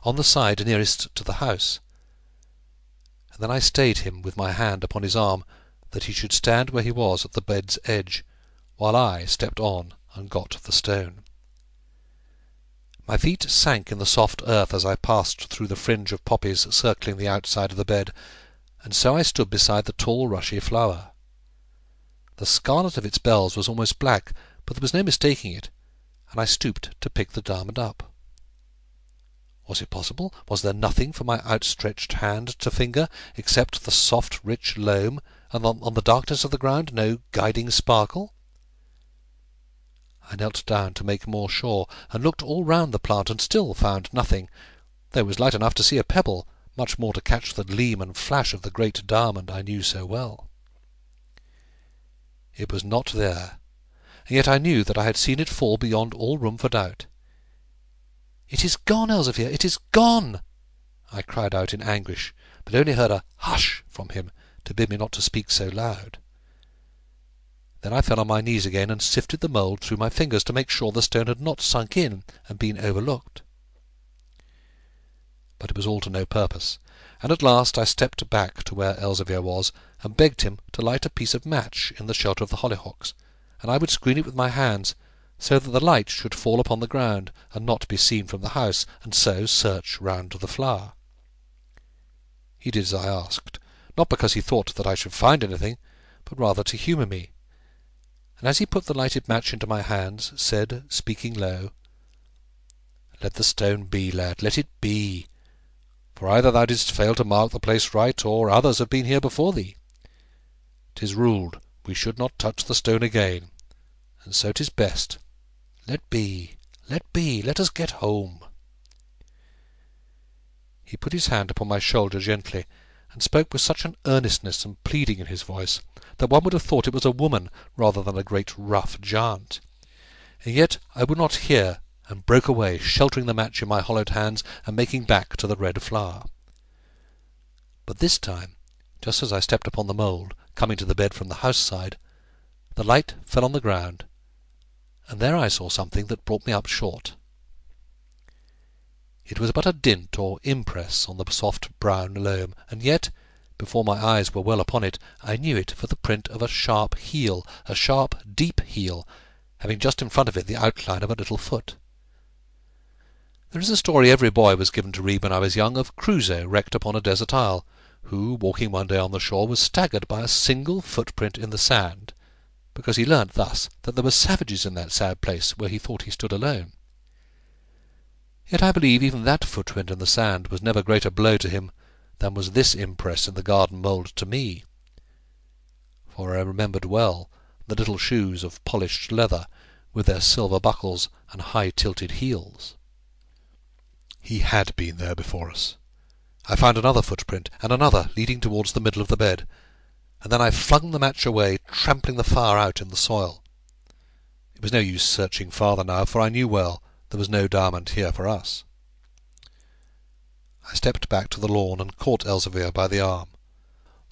on the side nearest to the house, and then I stayed him with my hand upon his arm, that he should stand where he was at the bed's edge, while I stepped on and got the stone. My feet sank in the soft earth as I passed through the fringe of poppies circling the outside of the bed, and so I stood beside the tall rushy flower. The scarlet of its bells was almost black, but there was no mistaking it, and I stooped to pick the diamond up. Was it possible? Was there nothing for my outstretched hand to finger, except the soft rich loam, and on the darkness of the ground no guiding sparkle? I knelt down to make more sure, and looked all round the plant, and still found nothing, though it was light enough to see a pebble, much more to catch the gleam and flash of the great diamond I knew so well. It was not there, and yet I knew that I had seen it fall beyond all room for doubt. "It is gone, Elzevir, it is gone!" I cried out in anguish, but only heard a "hush" from him to bid me not to speak so loud. Then I fell on my knees again and sifted the mould through my fingers to make sure the stone had not sunk in and been overlooked. But it was all to no purpose, and at last I stepped back to where Elzevir was, and begged him to light a piece of match in the shelter of the hollyhocks, and I would screen it with my hands, so that the light should fall upon the ground, and not be seen from the house, and so search round the flower. He did as I asked, not because he thought that I should find anything, but rather to humour me, and as he put the lighted match into my hands, said, speaking low, "Let the stone be, lad, let it be, for either thou didst fail to mark the place right, or others have been here before thee. 'Tis ruled we should not touch the stone again, and so 'tis best. Let be, let us get home." He put his hand upon my shoulder gently, and spoke with such an earnestness and pleading in his voice, that one would have thought it was a woman rather than a great rough giant. And yet I would not hear, and broke away, sheltering the match in my hollowed hands, and making back to the red flower. But this time, just as I stepped upon the mould, coming to the bed from the house side, the light fell on the ground, and there I saw something that brought me up short. It was but a dint or impress on the soft brown loam, and yet, before my eyes were well upon it, I knew it for the print of a sharp heel, a sharp, deep heel, having just in front of it the outline of a little foot. There is a story every boy was given to read when I was young, of Crusoe wrecked upon a desert isle, who, walking one day on the shore, was staggered by a single footprint in the sand, because he learnt thus that there were savages in that sad place where he thought he stood alone. Yet I believe even that footprint in the sand was never greater blow to him than was this impress in the garden mould to me, for I remembered well the little shoes of polished leather, with their silver buckles and high-tilted heels. He had been there before us. I found another footprint, and another leading towards the middle of the bed, and then I flung the match away, trampling the fire out in the soil. It was no use searching farther now, for I knew well there was no diamond here for us. I stepped back to the lawn and caught Elzevir by the arm.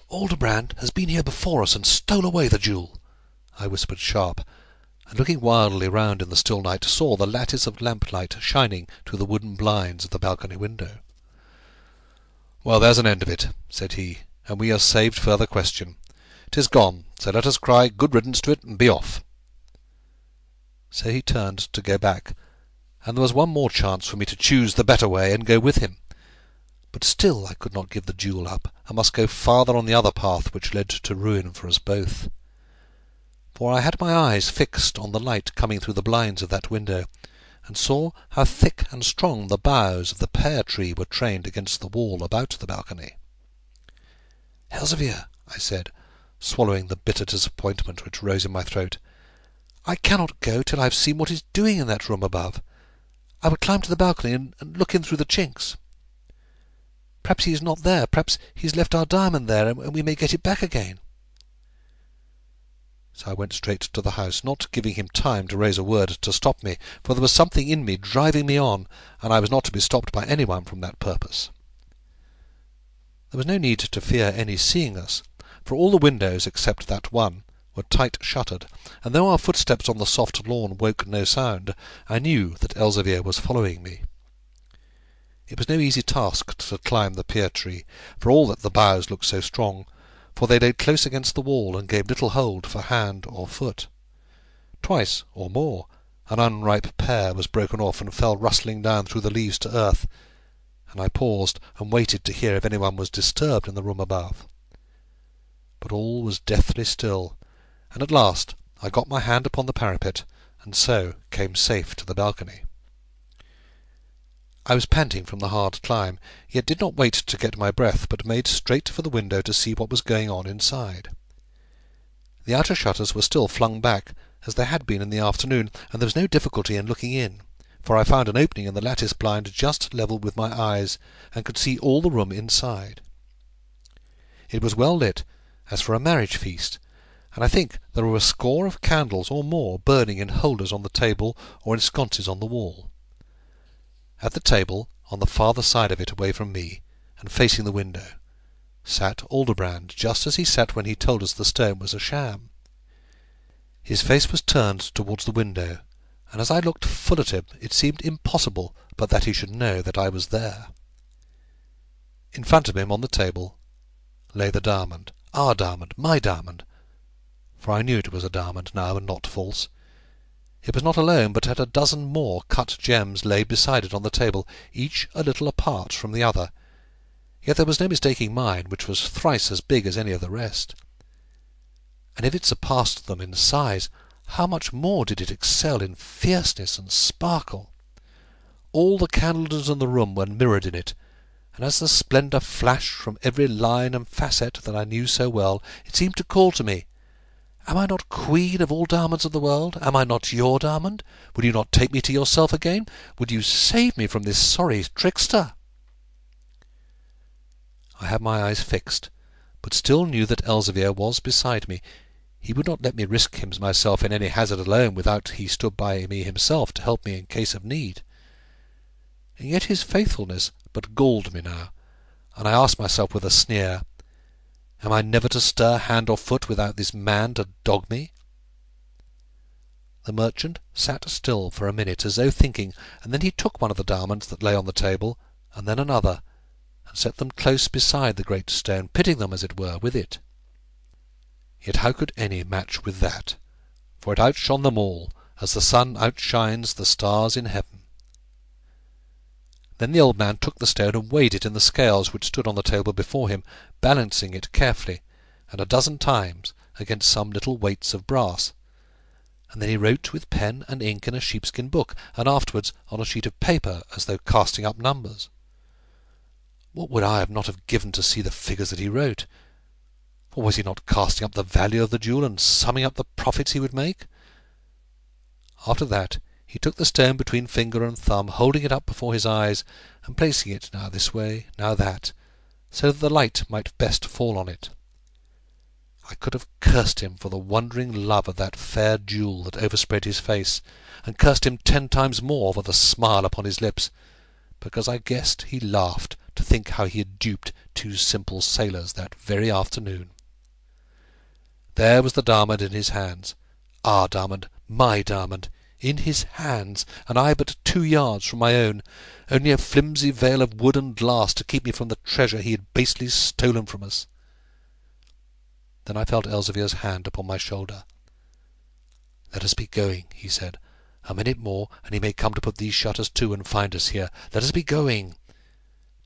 "Aldobrand has been here before us and stole away the jewel," I whispered sharp, and looking wildly round in the still night, saw the lattice of lamplight shining through the wooden blinds of the balcony window. "Well, there's an end of it," said he, "and we are saved further question. 'Tis gone, so let us cry good riddance to it and be off." So he turned to go back, and there was one more chance for me to choose the better way and go with him. But still I could not give the jewel up, and must go farther on the other path which led to ruin for us both. For I had my eyes fixed on the light coming through the blinds of that window, and saw how thick and strong the boughs of the pear-tree were trained against the wall about the balcony. "Elzevir," I said, swallowing the bitter disappointment which rose in my throat, "I cannot go till I have seen what is doing in that room above. I would climb to the balcony and look in through the chinks. Perhaps he is not there. Perhaps he has left our diamond there, and we may get it back again." So I went straight to the house, not giving him time to raise a word to stop me, for there was something in me driving me on, and I was not to be stopped by anyone from that purpose. There was no need to fear any seeing us, for all the windows, except that one, were tight shuttered, and though our footsteps on the soft lawn woke no sound, I knew that Elzevir was following me. It was no easy task to climb the pear tree, for all that the boughs looked so strong, for they laid close against the wall and gave little hold for hand or foot. Twice or more an unripe pear was broken off and fell rustling down through the leaves to earth, and I paused and waited to hear if anyone was disturbed in the room above. But all was deathly still, and at last I got my hand upon the parapet, and so came safe to the balcony. I was panting from the hard climb, yet did not wait to get my breath, but made straight for the window to see what was going on inside. The outer shutters were still flung back, as they had been in the afternoon, and there was no difficulty in looking in, for I found an opening in the lattice blind just level with my eyes, and could see all the room inside. It was well lit, as for a marriage feast, and I think there were a score of candles or more burning in holders on the table or in sconces on the wall. At the table, on the farther side of it away from me, and facing the window, sat Aldobrand, just as he sat when he told us the stone was a sham. His face was turned towards the window, and as I looked full at him it seemed impossible but that he should know that I was there. In front of him on the table lay the diamond, our diamond, my diamond, for I knew it was a diamond now and not false. It was not alone, but had a dozen more cut gems laid beside it on the table, each a little apart from the other. Yet there was no mistaking mine, which was thrice as big as any of the rest. And if it surpassed them in size, how much more did it excel in fierceness and sparkle! All the candles in the room were mirrored in it, and as the splendour flashed from every line and facet that I knew so well, it seemed to call to me, "Am I not queen of all diamonds of the world? Am I not your diamond? Will you not take me to yourself again? Will you save me from this sorry trickster?" I had my eyes fixed, but still knew that Elzevir was beside me. He would not let me risk myself in any hazard alone without he stood by me himself to help me in case of need. And yet his faithfulness but galled me now, and I asked myself with a sneer, "Am I never to stir hand or foot without this man to dog me?" The merchant sat still for a minute, as though thinking, and then he took one of the diamonds that lay on the table, and then another, and set them close beside the great stone, pitting them, as it were, with it. Yet how could any match with that? For it outshone them all, as the sun outshines the stars in heaven. Then the old man took the stone and weighed it in the scales which stood on the table before him, balancing it carefully, and a dozen times, against some little weights of brass. And then he wrote with pen and ink in a sheepskin book, and afterwards on a sheet of paper, as though casting up numbers. What would I not have given to see the figures that he wrote? Or was he not casting up the value of the jewel, and summing up the profits he would make? After that he took the stone between finger and thumb, holding it up before his eyes, and placing it now this way, now that, so that the light might best fall on it. I could have cursed him for the wondering love of that fair jewel that overspread his face, and cursed him 10 times more for the smile upon his lips, because I guessed he laughed to think how he had duped 2 simple sailors that very afternoon. There was the diamond in his hands, our diamond, my diamond, in his hands, and I but 2 yards from my own, only a flimsy veil of wood and glass to keep me from the treasure he had basely stolen from us. Then I felt Elzevir's hand upon my shoulder. "Let us be going," he said. "A minute more, and he may come to put these shutters to and find us here. Let us be going.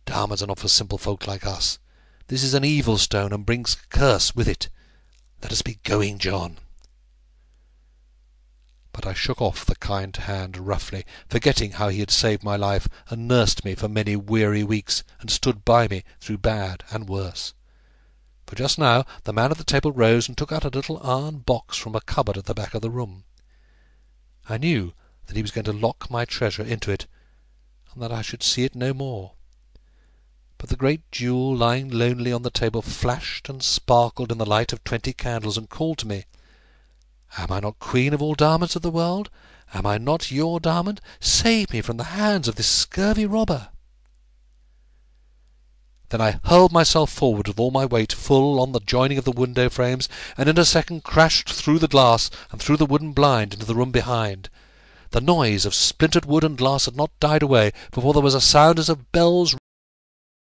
Diamonds are not for simple folk like us. This is an evil stone, and brings a curse with it. Let us be going, John." But I shook off the kind hand roughly, forgetting how he had saved my life, and nursed me for many weary weeks, and stood by me through bad and worse. For just now the man at the table rose and took out a little iron box from a cupboard at the back of the room. I knew that he was going to lock my treasure into it, and that I should see it no more. But the great jewel lying lonely on the table flashed and sparkled in the light of 20 candles, and called to me, "Am I not queen of all diamonds of the world? Am I not your diamond? Save me from the hands of this scurvy robber." Then I hurled myself forward with all my weight full on the joining of the window frames, and in a second crashed through the glass and through the wooden blind into the room behind. The noise of splintered wood and glass had not died away before there was a sound as of bells